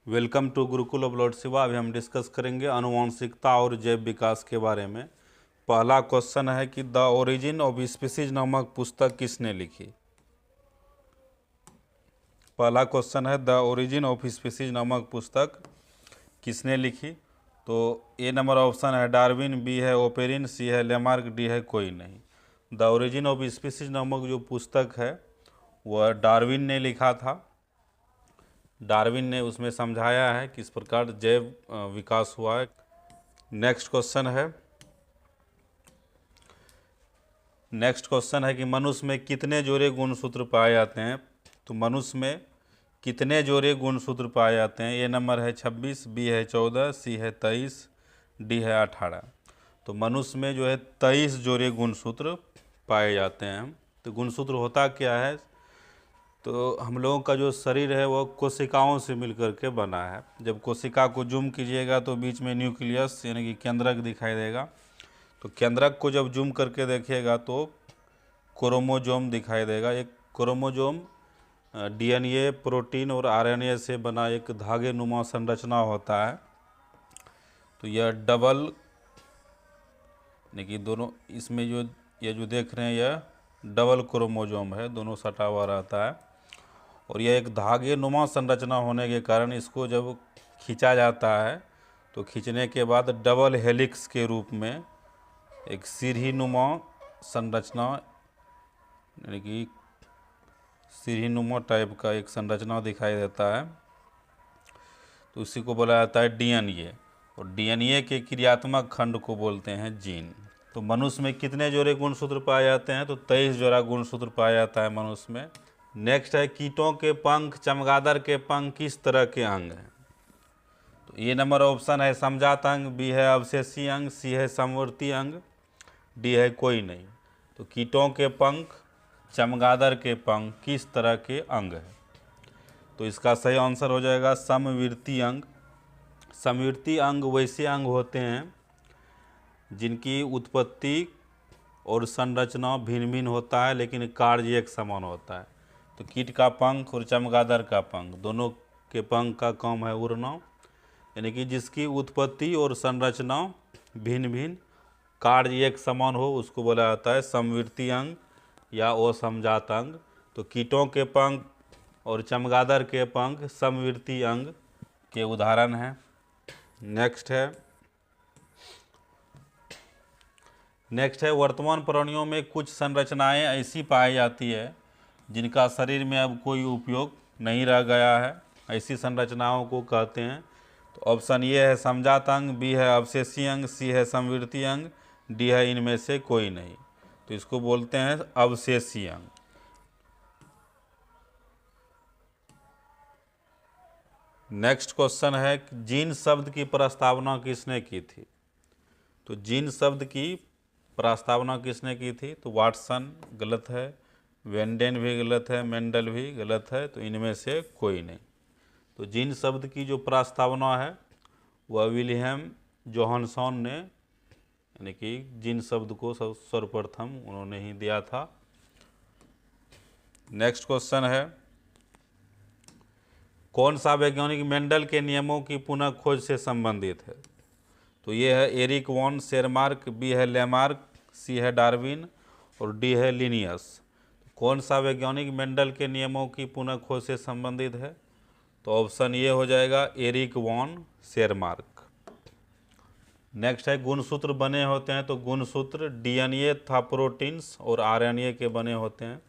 Welcome to Gurukul of lord Shiva. अभी हम discuss करेंगे आनुवांशिकता और जैव विकास के बारे में। पहला क्वेश्चन है कि द ओरिजिन ऑफ स्पीसीज नामक पुस्तक किसने लिखी। पहला क्वेश्चन है द ओरिजिन ऑफ स्पीसीज नामक पुस्तक किसने लिखी। तो ए नंबर ऑप्शन है डार्विन, बी है ओपेरिन, सी है लेमार्क, डी है कोई नहीं। द ओरिजिन ऑफ स्पीसीज नामक जो पुस्तक है वह डार्विन ने लिखा था। डार्विन ने उसमें समझाया है किस प्रकार जैव विकास हुआ है। नेक्स्ट क्वेश्चन है कि मनुष्य में कितने जोड़े गुणसूत्र पाए जाते हैं। तो मनुष्य में कितने जोड़े गुणसूत्र पाए जाते हैं। ए नंबर है 26, बी है 14, सी है 23, डी है 18। तो मनुष्य में जो है 23 जोड़े गुणसूत्र पाए जाते हैं। तो गुणसूत्र होता क्या है। तो हम लोगों का जो शरीर है वो कोशिकाओं से मिलकर के बना है। जब कोशिका को जूम कीजिएगा तो बीच में न्यूक्लियस यानी कि केंद्रक दिखाई देगा। तो केंद्रक को जब जूम करके देखिएगा तो क्रोमोजोम दिखाई देगा। एक क्रोमोजोम डीएनए, प्रोटीन और आरएनए से बना एक धागे नुमा संरचना होता है। तो यह डबल यानी कि दोनों इसमें ये जो देख रहे हैं यह डबल क्रोमोजोम है, दोनों सटा हुआ रहता है। और यह एक धागे नुमा संरचना होने के कारण इसको जब खींचा जाता है तो खींचने के बाद डबल हेलिक्स के रूप में एक सीढ़ी नुमा संरचना यानी कि सीढ़ी नुमा टाइप का एक संरचना दिखाई देता है। तो उसी को बोला जाता है डीएनए। और डीएनए के क्रियात्मक खंड को बोलते हैं जीन। तो मनुष्य में कितने जोड़े गुणसूत्र पाए जाते हैं। तो 23 जोड़ा गुणसूत्र पाया जाता है मनुष्य में। नेक्स्ट है कीटों के पंख, चमगादड़ के पंख किस तरह के अंग हैं। तो ए नंबर ऑप्शन है समजात अंग, बी है अवशेषी अंग, सी है समवर्ती अंग, डी है कोई नहीं। तो कीटों के पंख, चमगादड़ के पंख किस तरह के अंग हैं। तो इसका सही आंसर हो जाएगा समवर्ती अंग। समवर्ती अंग वैसे अंग होते हैं जिनकी उत्पत्ति और संरचना भिन्न भिन्न होता है लेकिन कार्य एक समान होता है। तो कीट का पंख और चमगादड़ का पंख, दोनों के पंख का काम है उड़ना, यानी कि जिसकी उत्पत्ति और संरचना भिन्न भिन्न कार्य एक समान हो उसको बोला जाता है समवर्ती अंग या असमजात अंग। तो कीटों के पंख और चमगादड़ के पंख समवर्ती अंग के उदाहरण हैं। नेक्स्ट है वर्तमान प्राणियों में कुछ संरचनाएं ऐसी पाई जाती है जिनका शरीर में अब कोई उपयोग नहीं रह गया है। ऐसी संरचनाओं को कहते हैं। तो ऑप्शन ये है समजात अंग, बी है अवशेषी अंग, सी है समवर्ती अंग, डी है इनमें से कोई नहीं। तो इसको बोलते हैं अवशेषी अंग। नेक्स्ट क्वेश्चन है जीन शब्द की प्रस्तावना किसने की थी। तो जीन शब्द की प्रस्तावना किसने की थी। तो वाटसन गलत है, वेंडेन भी गलत है, मेंडल भी गलत है। तो इनमें से कोई नहीं। तो जीन शब्द की जो प्रस्तावना है वह विलियम जोहानसन ने यानी कि जीन शब्द को सर्वप्रथम उन्होंने ही दिया था। नेक्स्ट क्वेश्चन है कौन सा वैज्ञानिक मेंडल के नियमों की पुनः खोज से संबंधित है। तो ये है एरिक वॉन शेरमार्क, बी है लेमार्क, सी है डार्विन और डी है लिनियस। कौन सा वैज्ञानिक मेंडल के नियमों की पुनः खोज से संबंधित है। तो ऑप्शन ये हो जाएगा एरिक वॉन शेरमार्क। नेक्स्ट है गुणसूत्र बने होते हैं। तो गुणसूत्र डीएनए तथा प्रोटीन्स और आरएनए के बने होते हैं।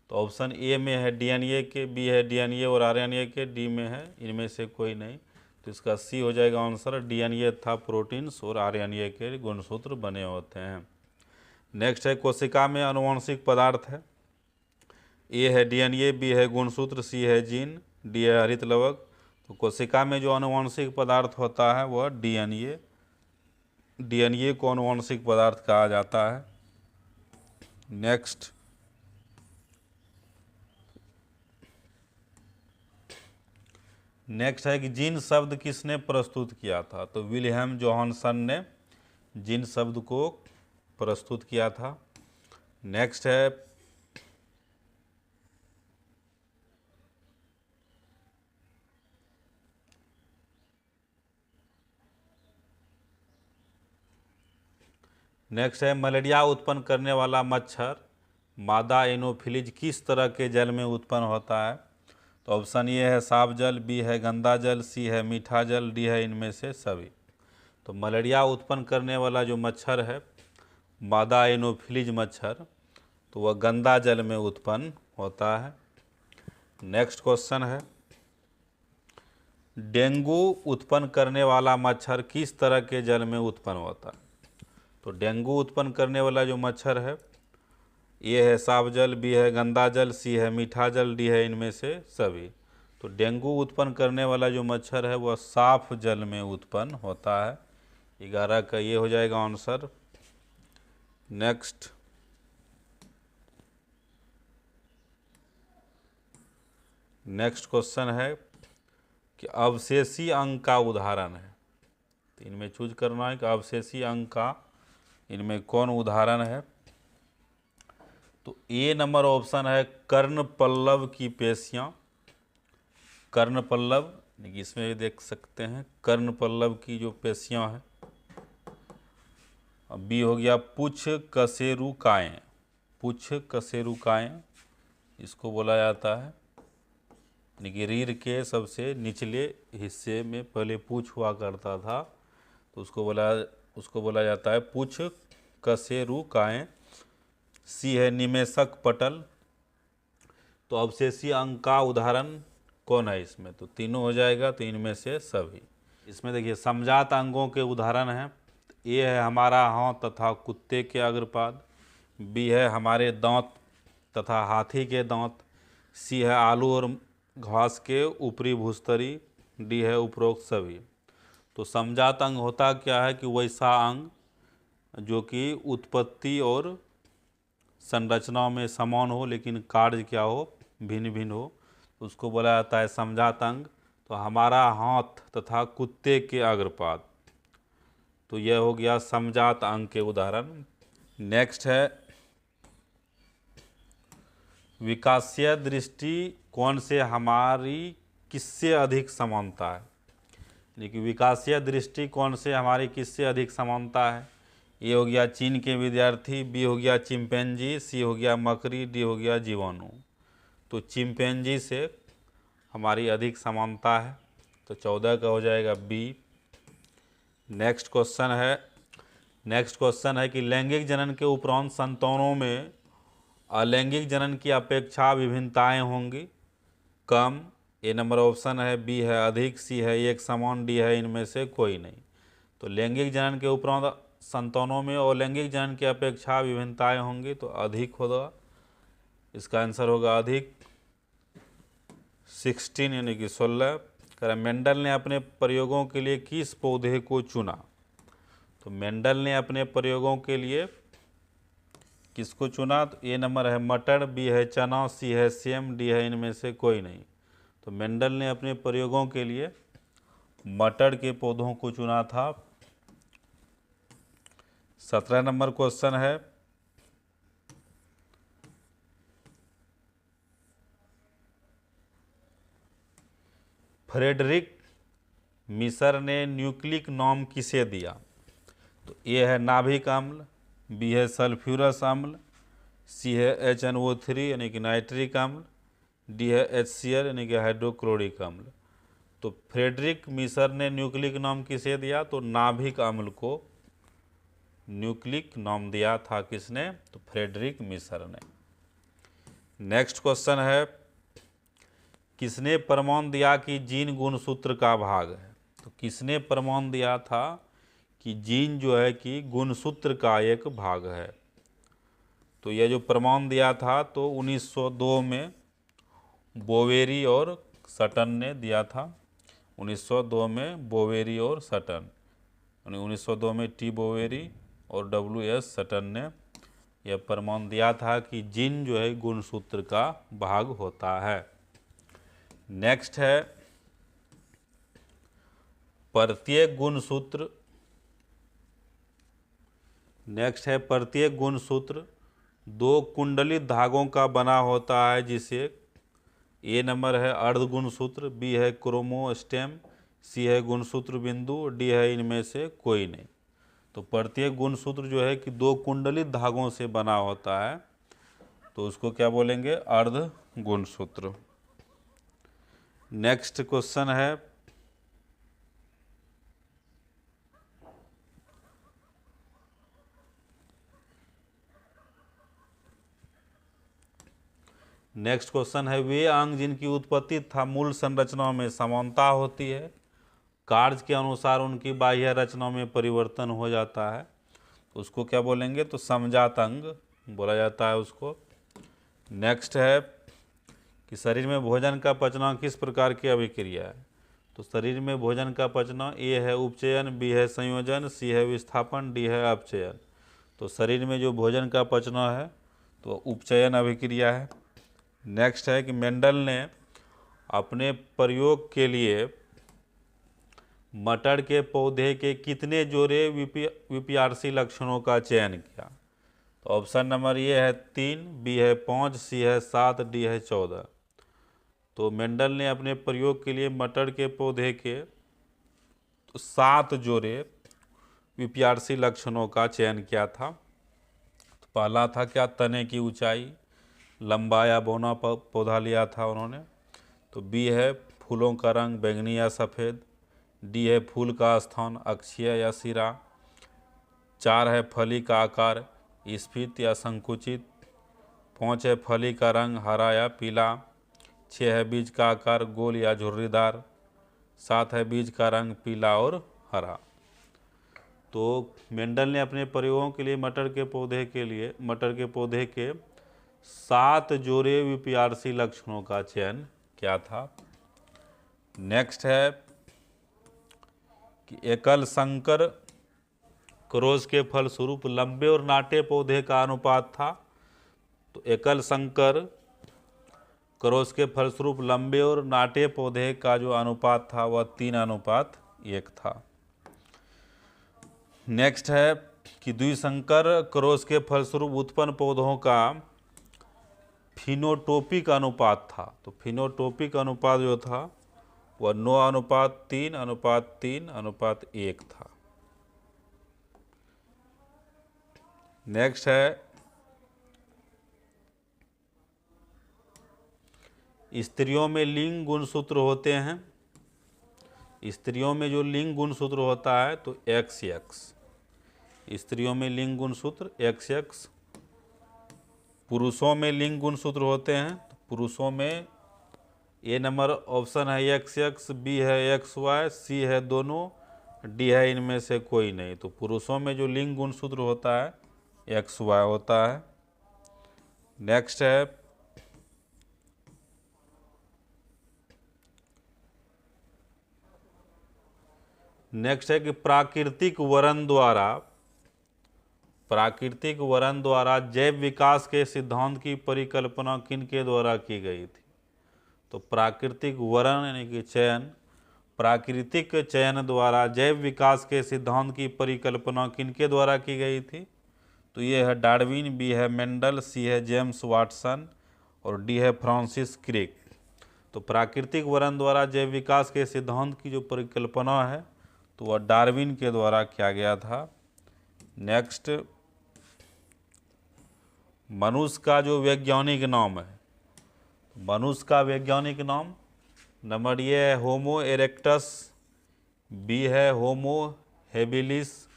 तो ऑप्शन ए में है डीएनए के, बी है डीएनए और आरएनए के, डी में है इनमें से कोई नहीं। तो इसका सी हो जाएगा आंसर, डीएनए तथा प्रोटीन्स और आरएनए के गुणसूत्र बने होते हैं। नेक्स्ट है कोशिका में आनुवंशिक पदार्थ है। ए है डीएनए, बी है गुणसूत्र, सी है जीन, डी है हरित लवक। तो कोशिका में जो आनुवंशिक पदार्थ होता है वह डीएनए को आनुवंशिक पदार्थ कहा जाता है। नेक्स्ट है कि जीन शब्द किसने प्रस्तुत किया था। तो विलियम जोहानसन ने जीन शब्द को प्रस्तुत किया था। नेक्स्ट है नेक्स्ट है मलेरिया उत्पन्न करने वाला मच्छर मादा एनोफिलीज किस तरह के जल में उत्पन्न होता है? तो ऑप्शन ए है साफ जल, बी है गंदा जल, सी है मीठा जल, डी है इनमें से सभी। तो मलेरिया उत्पन्न करने वाला जो मच्छर है मादा एनोफिलीज मच्छर, तो वह गंदा जल में उत्पन्न होता है। नेक्स्ट क्वेश्चन है डेंगू उत्पन्न करने वाला मच्छर किस तरह के जल में उत्पन्न होता है? तो डेंगू उत्पन्न करने वाला जो मच्छर है ये है साफ जल, बी है गंदा जल, सी है मीठा जल, डी है इनमें से सभी। तो डेंगू उत्पन्न करने वाला जो मच्छर है वह साफ जल में उत्पन्न होता है। 11 का ये हो जाएगा आंसर। नेक्स्ट क्वेश्चन है कि अवशेषी अंक का उदाहरण है। तो इनमें चूज करना है कि अवशेषी अंक का इनमें कौन उदाहरण है। तो ए नंबर ऑप्शन है कर्ण पल्लव की पेशियां। कर्ण पल्लव इसमें भी देख सकते हैं कर्ण पल्लव की जो पेशियां हैं। बी हो गया पुच्छ कशेरुकाएं। पुच्छ कशेरुकाएं इसको बोला जाता है, यानी कि रीढ़ के सबसे निचले हिस्से में पहले पूँछ हुआ करता था, तो उसको बोला जाता है पुच्छ कशेरुकाएं। सी है निमेषक पटल। तो अवशेषीय अंग का उदाहरण कौन है इसमें? तो तीनों हो जाएगा, तो इनमें से सभी। इसमें देखिए समजात अंगों के उदाहरण हैं। ए है हमारा हाथ तथा कुत्ते के अग्रपाद, बी है हमारे दांत तथा हाथी के दांत, सी है आलू और घास के ऊपरी भूस्तरी, डी है उपरोक्त सभी। तो समजात अंग होता क्या है कि वैसा अंग जो कि उत्पत्ति और संरचना में समान हो लेकिन कार्य क्या हो, भिन्न भिन्न हो, उसको बोला जाता है समजात अंग। तो हमारा हाथ तथा कुत्ते के अग्रपाद, तो यह हो गया समजात अंग के उदाहरण। नेक्स्ट है विकासीय दृष्टिकोण से हमारी किससे अधिक समानता है? लेकिन विकासीय दृष्टिकोण से हमारी किससे अधिक समानता है? ए हो गया चीन के विद्यार्थी, बी हो गया चिंपैंजी, सी हो गया मकड़ी, डी हो गया जीवाणु। तो चिंपैंजी से हमारी अधिक समानता है, तो 14 का हो जाएगा बी। नेक्स्ट क्वेश्चन है कि लैंगिक जनन के उपरांत संतानों में अलैंगिक जनन की अपेक्षा विभिन्नताएं होंगी कम। ए नंबर ऑप्शन है, बी है अधिक, सी है एक समान, डी है इनमें से कोई नहीं। तो लैंगिक जनन के उपरांत संतानों में अलैंगिक जनन की अपेक्षा विभिन्नताएं होंगी, तो अधिक होगा। इसका आंसर होगा अधिक। 16 यानी कि 16। मेंडल ने अपने प्रयोगों के लिए किस पौधे को चुना? तो मेंडल ने अपने प्रयोगों के लिए किसको चुना? तो ए नंबर है मटर, बी है चना, सी है सेम, डी है इनमें से कोई नहीं। तो मेंडल ने अपने प्रयोगों के लिए मटर के पौधों को चुना था। 17 नंबर क्वेश्चन है फ्रेडरिक मिसर ने न्यूक्लिक नाम किसे दिया? तो ए है नाभिक अम्ल, बी है सल्फ्यूरस अम्ल, सी है HNO3 यानी कि नाइट्रिक अम्ल, डी है HCl यानी कि हाइड्रोक्लोरिक अम्ल। तो फ्रेडरिक मिसर ने न्यूक्लिक नाम किसे दिया? तो नाभिक अम्ल को न्यूक्लिक नाम दिया था किसने? तो फ्रेडरिक मिसर ने। नेक्स्ट क्वेश्चन है किसने प्रमाण दिया कि जीन गुणसूत्र का भाग है? तो किसने प्रमाण दिया था कि जीन जो है कि गुणसूत्र का एक भाग है? तो यह जो प्रमाण दिया था तो 1902 में बोवेरी और सटन ने दिया था। 1902 में बोवेरी और सटन, यानी 1902 में टी बोवेरी और WS सटन ने यह प्रमाण दिया था कि जीन जो है गुणसूत्र का भाग होता है। नेक्स्ट है प्रत्येक गुणसूत्र दो कुंडलित धागों का बना होता है, जिसे ए नंबर है अर्ध गुणसूत्र, बी है क्रोमोस्टेम, सी है गुणसूत्र बिंदु, डी है इनमें से कोई नहीं। तो प्रत्येक गुणसूत्र जो है कि 2 कुंडलित धागों से बना होता है, तो उसको क्या बोलेंगे? अर्ध गुणसूत्र। नेक्स्ट क्वेश्चन है, नेक्स्ट क्वेश्चन है, वे अंग जिनकी उत्पत्ति तथा मूल संरचनाओं में समानता होती है, कार्य के अनुसार उनकी बाह्य रचनाओं में परिवर्तन हो जाता है, उसको क्या बोलेंगे? तो समजात अंग बोला जाता है उसको। नेक्स्ट है कि शरीर में भोजन का पचना किस प्रकार की अभिक्रिया है? तो शरीर में भोजन का पचना, ए है उपचयन, बी है संयोजन, सी है विस्थापन, डी है अपचयन। तो शरीर में जो भोजन का पचना है तो उपचयन अभिक्रिया है। नेक्स्ट है कि मेंडल ने अपने प्रयोग के लिए मटर के पौधे के कितने जोड़े विपिआरसी लक्षणों का चयन किया? तो ऑप्शन नंबर ए है 3, बी है 5, सी है 7, डी है 14। तो मेंडल ने अपने प्रयोग के लिए मटर के पौधे के 7 जोड़े विपिआरसी लक्षणों का चयन किया था। तो पहला था क्या? तने की ऊंचाई, लंबा या बौना पौधा लिया था उन्होंने। तो बी है फूलों का रंग बैंगनी या सफ़ेद, डी है फूल का स्थान अक्षीय या सिरा, 4 है फली का आकार स्फीत या संकुचित, 5 है फली का रंग हरा या पीला, 6 है बीज का आकार गोल या झुर्रीदार, 7 है बीज का रंग पीला और हरा। तो मेंडल ने अपने प्रयोगों के लिए मटर के पौधे के 7 जोड़े विपिआरसी लक्षणों का चयन किया था। नेक्स्ट है कि एकल संकर क्रॉस के फलस्वरूप लंबे और नाटे पौधे का अनुपात था। तो एकल संकर क्रॉस के फलस्वरूप लंबे और नाटे पौधे का जो अनुपात था वह 3:1 था। नेक्स्ट है कि द्विसंकर क्रॉस के फलस्वरूप उत्पन्न पौधों का फिनोटोपिक अनुपात था। तो फिनोटोपिक अनुपात जो था वह 9:3:3:1 था। नेक्स्ट है स्त्रियों में लिंग गुणसूत्र होते हैं। स्त्रियों में जो लिंग गुणसूत्र होता है तो XX, स्त्रियों में लिंग गुणसूत्र XX। पुरुषों में लिंग गुणसूत्र होते हैं तो पुरुषों में ए नंबर ऑप्शन है XX, बी है XY, सी है दोनों, डी है इनमें से कोई नहीं। तो पुरुषों में जो लिंग गुणसूत्र होता है XY होता है। नेक्स्ट है कि प्राकृतिक वरण द्वारा जैव विकास के सिद्धांत की परिकल्पना किनके द्वारा की गई थी? तो प्राकृतिक वरण यानी कि चयन, प्राकृतिक चयन द्वारा जैव विकास के सिद्धांत की परिकल्पना किनके द्वारा की गई थी? तो ये है डार्विन, बी है मेंडल, सी है जेम्स वाटसन और डी है फ्रांसिस क्रिक। तो प्राकृतिक वरण द्वारा जैव विकास के सिद्धांत की जो परिकल्पना है तो वह डार्विन के द्वारा किया गया था। नेक्स्ट, मनुष्य का जो वैज्ञानिक नाम है, मनुष्य का वैज्ञानिक नाम नंबर ये है होमो इरेक्टस, बी है होमो हेबिलिस,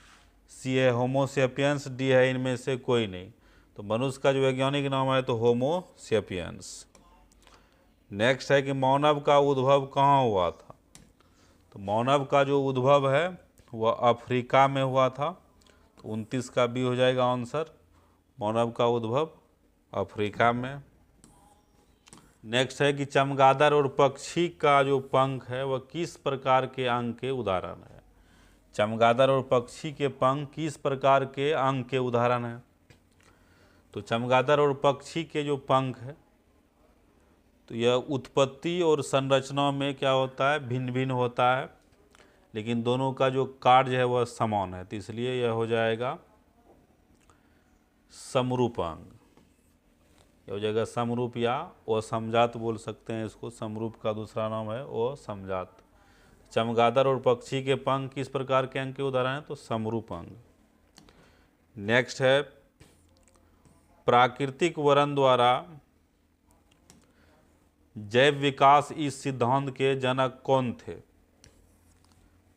सी है होमो सेपियंस, डी है इनमें से कोई नहीं। तो मनुष्य का जो वैज्ञानिक नाम है तो होमो सेपियंस। नेक्स्ट है कि मानव का उद्भव कहाँ हुआ था? तो मानव का जो उद्भव है वह अफ्रीका में हुआ था। तो 29 का बी हो जाएगा आंसर, मानव का उद्भव अफ्रीका में। नेक्स्ट है कि चमगादड़ और पक्षी का जो पंख है वह किस प्रकार के अंग के उदाहरण है? चमगादड़ और पक्षी के पंख किस प्रकार के अंग के उदाहरण है? तो चमगादड़ और पक्षी के जो पंख है तो यह उत्पत्ति और संरचना में क्या होता है? भिन्न भिन्न होता है, लेकिन दोनों का जो कार्य है वह समान है। तो इसलिए यह हो जाएगा समरूप अंग, यह हो जाएगा समरूप या असमजात बोल सकते हैं इसको। समरूप का दूसरा नाम है असमजात। चमगादड़ और पक्षी के पंख किस प्रकार के अंग के उदाहरण हैं? तो समरूप अंग। नेक्स्ट है प्राकृतिक वरण द्वारा जैव विकास इस सिद्धांत के जनक कौन थे?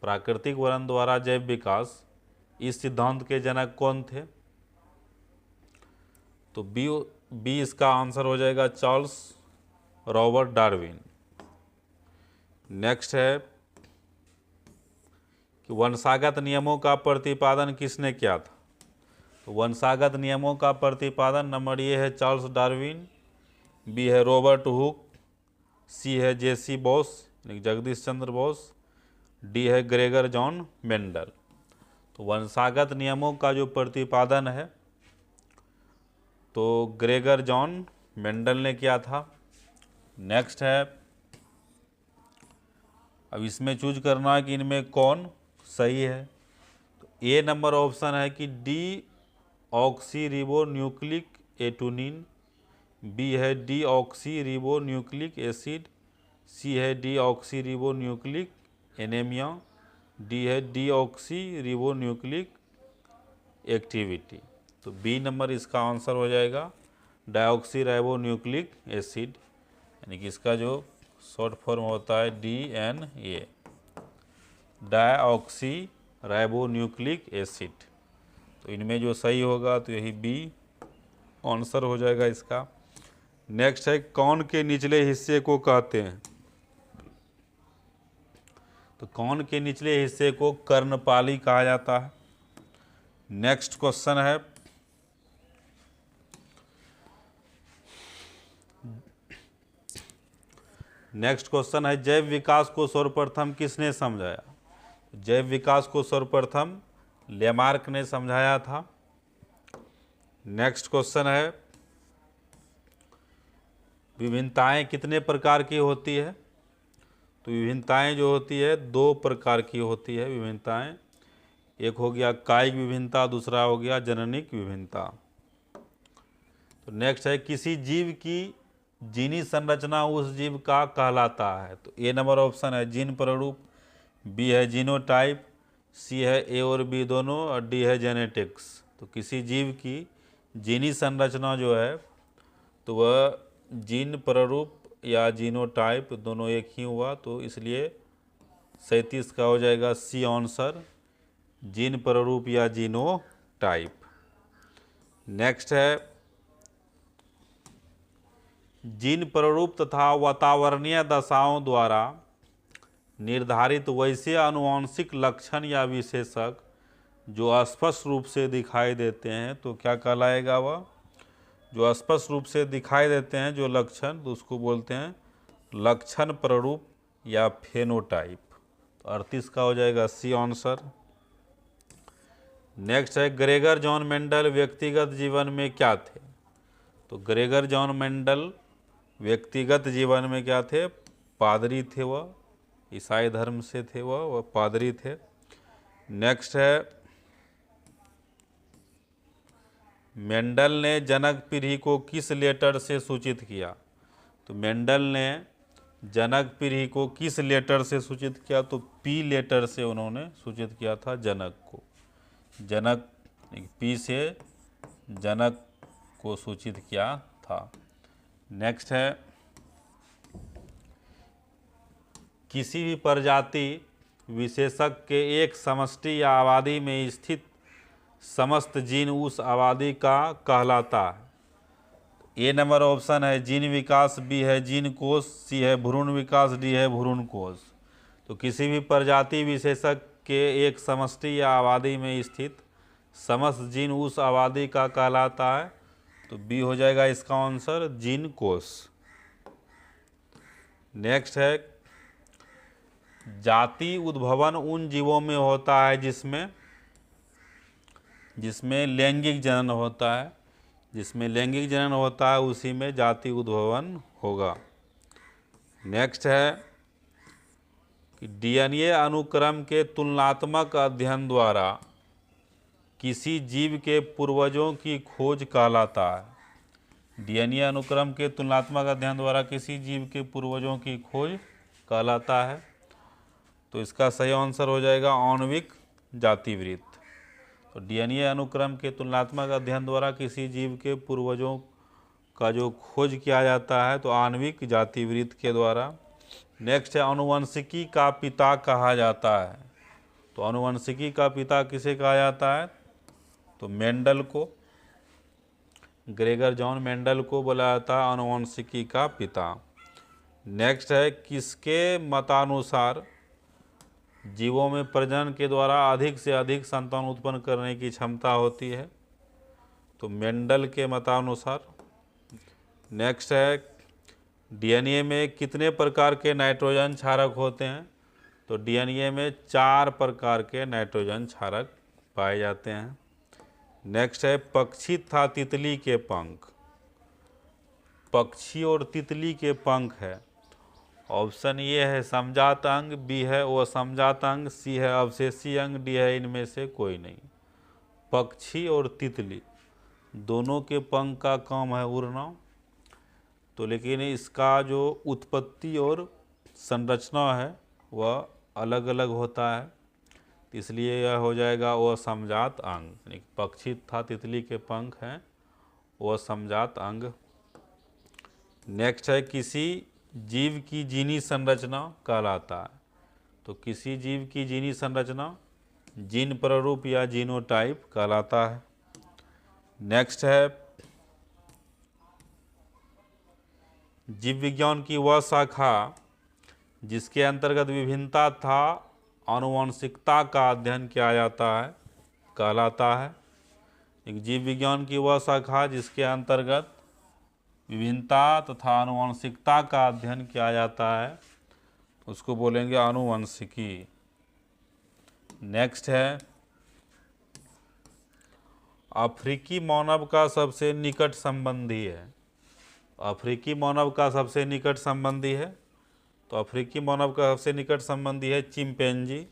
प्राकृतिक वरण द्वारा जैव विकास इस सिद्धांत के जनक कौन थे? तो बी इसका आंसर हो जाएगा चार्ल्स रॉबर्ट डार्विन। नेक्स्ट है कि वंशागत नियमों का प्रतिपादन किसने किया था? तो वंशागत नियमों का प्रतिपादन नंबर ए है चार्ल्स डार्विन, बी है रॉबर्ट हुक, सी है जेसी बोस जगदीश चंद्र बोस, डी है ग्रेगर जॉन मेंडल। तो वंशागत नियमों का जो प्रतिपादन है तो ग्रेगर जॉन मेंडल ने किया था। नेक्स्ट है, अब इसमें चूज करना है कि इनमें कौन सही है। तो ए नंबर ऑप्शन है कि डी ऑक्सी रिबो न्यूक्लिक एटुनिन, बी है deoxyribonucleic acid, C है deoxyribonucleic anaemia, D है deoxyribonucleic activity. तो बी नंबर इसका आंसर हो जाएगा डाइऑक्सी राइबो न्यूक्लिक एसिड, यानी कि इसका जो शॉर्ट फॉर्म होता है DNA, dioxy ribo nucleic acid. तो इनमें जो सही होगा तो यही बी आंसर हो जाएगा इसका। नेक्स्ट है कौन के निचले हिस्से को कहते हैं? तो कौन के निचले हिस्से को कर्णपाली कहा जाता है। नेक्स्ट क्वेश्चन है जैव विकास को सर्वप्रथम किसने समझाया? जैव विकास को सर्वप्रथम लेमार्क ने समझाया था। नेक्स्ट क्वेश्चन है विभिन्नताएं कितने प्रकार की होती है? तो विभिन्नताएं जो होती है दो प्रकार की होती है विभिन्नताएं। एक हो गया कायिक विभिन्नता, दूसरा हो गया जननिक विभिन्नता। तो नेक्स्ट है किसी जीव की जीनी संरचना उस जीव का कहलाता है। तो ए नंबर ऑप्शन है जीन प्रारूप, बी है जीनोटाइप, सी है ए और बी दोनों, और डी है जेनेटिक्स। तो किसी जीव की जीनी संरचना जो है तो वह जीन प्रारूप या जीनोटाइप दोनों एक ही हुआ, तो इसलिए 37 का हो जाएगा सी आंसर, जीन प्रारूप या जीनोटाइप। नेक्स्ट है जीन प्रारूप तथा वातावरणीय दशाओं द्वारा निर्धारित वैसे आनुवंशिक लक्षण या विशेषक जो स्पष्ट रूप से दिखाई देते हैं तो क्या कहलाएगा? वह जो स्पष्ट रूप से दिखाई देते हैं जो लक्षण, तो उसको बोलते हैं लक्षण प्रारूप या फेनोटाइप। तो 38 का हो जाएगा सी आंसर। नेक्स्ट है ग्रेगर जॉन मेंडल व्यक्तिगत जीवन में क्या थे? तो ग्रेगर जॉन मेंडल व्यक्तिगत जीवन में क्या थे? पादरी थे, वह ईसाई धर्म से थे, वह पादरी थे। नेक्स्ट है मेंडल ने जनक पीढ़ी को किस लेटर से सूचित किया? तो मेंडल ने जनक पीढ़ी को किस लेटर से सूचित किया? तो पी लेटर से उन्होंने सूचित किया था जनक को। जनक पी से जनक को सूचित किया था। नेक्स्ट है किसी भी प्रजाति विशेषक के एक समष्टि या आबादी में स्थित समस्त जीन उस आबादी का कहलाता है। ए नंबर ऑप्शन है जीन विकास, बी है जीन कोश, सी है भ्रूण विकास, डी है भ्रूण कोश। तो किसी भी प्रजाति विशेषक के एक समष्टि या आबादी में स्थित समस्त जीन उस आबादी का कहलाता है। तो बी हो जाएगा इसका आंसर जीन कोश। नेक्स्ट है जाति उद्भवन उन जीवों में होता है जिसमें लैंगिक जनन होता है। जिसमें लैंगिक जनन होता है उसी में जाति उद्भवन होगा। नेक्स्ट है कि DNA अनुक्रम के तुलनात्मक अध्ययन द्वारा किसी जीव के पूर्वजों की खोज कहलाता है। DNA अनुक्रम के तुलनात्मक अध्ययन द्वारा किसी जीव के पूर्वजों की खोज कहलाता है। तो इसका सही आंसर हो जाएगा आणविक जातिवृत्त। तो डीएनए अनुक्रम के तुलनात्मक अध्ययन द्वारा किसी जीव के पूर्वजों का जो खोज किया जाता है तो आणविक जातिवृत्त के द्वारा। नेक्स्ट है आनुवंशिकी का पिता कहा जाता है। तो आनुवंशिकी का पिता किसे कहा जाता है? तो मेंडल को, ग्रेगर जॉन मेंडल को बोला जाता है आनुवंशिकी का पिता। नेक्स्ट है किसके मतानुसार जीवों में प्रजनन के द्वारा अधिक से अधिक संतान उत्पन्न करने की क्षमता होती है? तो मेंडल के मतानुसार। नेक्स्ट है डीएनए में कितने प्रकार के नाइट्रोजन क्षारक होते हैं? तो डीएनए में 4 प्रकार के नाइट्रोजन क्षारक पाए जाते हैं। नेक्स्ट है पक्षी तथा तितली के पंख। पक्षी और तितली के पंख है, ऑप्शन ए है समजात अंग, बी है असमजात अंग, सी है अवशेषी अंग, डी है इनमें से कोई नहीं। पक्षी और तितली दोनों के पंख का काम है उड़ना, तो लेकिन इसका जो उत्पत्ति और संरचना है वह अलग अलग होता है, इसलिए यह हो जाएगा असमजात अंग। यानी पक्षी तथा तितली के पंख हैं असमजात अंग। नेक्स्ट है किसी जीव की जीनी संरचना कहलाता है। तो किसी जीव की जीनी संरचना जीन प्रारूप या जीनोटाइप कहलाता है। नेक्स्ट है जीव विज्ञान की वह शाखा जिसके अंतर्गत विभिन्नता तथा आनुवंशिकता का अध्ययन किया जाता है कहलाता है। एक जीव विज्ञान की वह शाखा जिसके अंतर्गत विभिन्नता तथा आनुवंशिकता का अध्ययन किया जाता है उसको बोलेंगे आनुवंशिकी। नेक्स्ट है अफ्रीकी मानव का सबसे निकट संबंधी है। अफ्रीकी मानव का सबसे निकट संबंधी है, तो अफ्रीकी मानव का सबसे निकट संबंधी है चिंपैंजी।